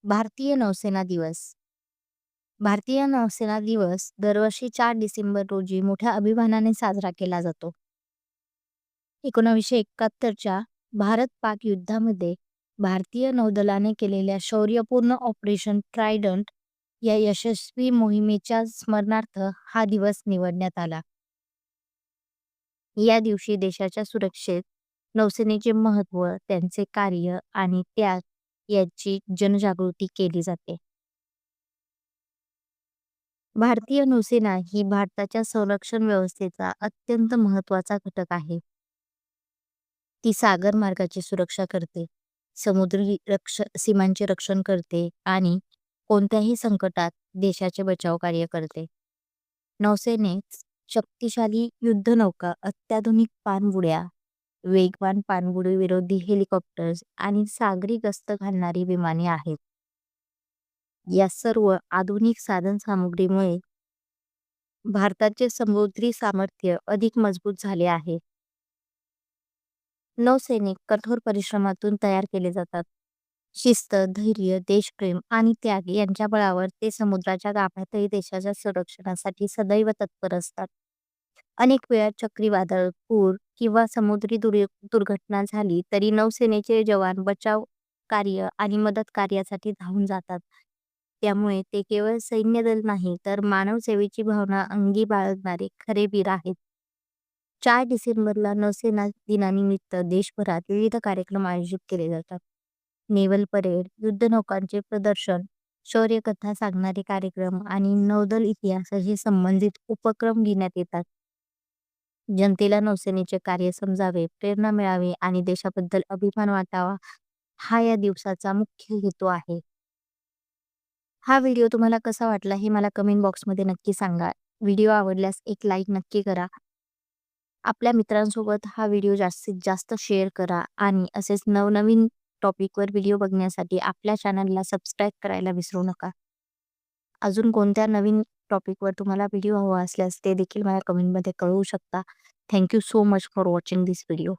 भारतीय नौसेना दिवस. भारतीय नौसेना दिवस दरवर्षी 4 डिसेंबर रोजी मोठ्या अभिमानाने साजरा केला जातो. 1971च्या भारत-पाक युद्धामध्ये भारतीय नौदलाने केलेल्या शौर्यपूर्ण ऑपरेशन ट्रायडंट या यशस्वी मोहिमेच्या स्मरणार्थ हा दिवस निवडण्यात आला. या दिवशी देशाच्या सुरक्षेत नौसेनेचे महत्त्व, त्यांचे कार्य आणि त्याग याची जनजागृती केली जाते. भारतीय नौसेना ही भारताच्या संरक्षण व्यवस्थेचा अत्यंत महत्त्वाचा घटक आहे. ती सागर मार्गाची सुरक्षा करते, समुद्री सीमांचे रक्षण करते आणि कोणत्याही संकटात देशाचे बचाव कार्य करते. नौसेनेत शक्तिशाली युद्धनौका, अत्याधुनिक पाणबुड्या, वेगवान पाणबुडी विरोधी हेलिकॉप्टर्स आणि सागरी गस्त घालणारी विमाने आहेत. या सर्व आधुनिक साधनसामुग्रीमुळे भारताचे समुद्री सामर्थ्य अधिक मजबूत झाले आहे. नौसैनिक कठोर परिश्रमातून तयार केले जातात. शिस्त, धैर्य, देशप्रेम आणि त्याग यांच्या बळावर ते समुद्राच्या गाभ्यातही देशाच्या संरक्षणासाठी सदैव तत्पर असतात. अनेक वेळा चक्रीवादळ, पूर किंवा समुद्री दुर्घटना झाली तरी नौसेनेचे जवान बचाव कार्य आणि मदत कार्यासाठी धावून जातात. त्यामुळे ते केवळ सैन्यदल नाही तर मानवसेवेची भावना अंगी बाळगणारे खरे वीर आहेत. 4 डिसेंबरला नौसेना दिनानिमित्त देशभरात विविध कार्यक्रम आयोजित केले जातात. नेव्हल परेड, युद्धनौकांचे प्रदर्शन, शौर्यकथा सांगणारे कार्यक्रम आणि नौदल इतिहासाशी संबंधित उपक्रम घेण्यात येतात. जनतेला नौसेनेचे कार्य समजावे, प्रेरणा मिळावी आणि देशाबद्दल अभिमान वाटावा हा या दिवसाचा मुख्य हेतू आहे. हा व्हिडिओ तुम्हाला कसा वाटला हे मला कमेंट बॉक्समध्ये नक्की सांगा. व्हिडिओ आवडल्यास एक लाईक नक्की करा. आपल्या मित्रांसोबत हा व्हिडिओ जास्तीत जास्त शेअर करा आणि असेच नवनवीन टॉपिकवर व्हिडिओ बघण्यासाठी आपल्या चॅनलला सबस्क्राईब करायला विसरू नका. अजून कोणत्या नवीन टॉपिकवर तुम्हाला व्हिडिओ हवा असल्यास ते देखील मला कमेंटमध्ये कळवू शकता. Thank you so much for watching this video.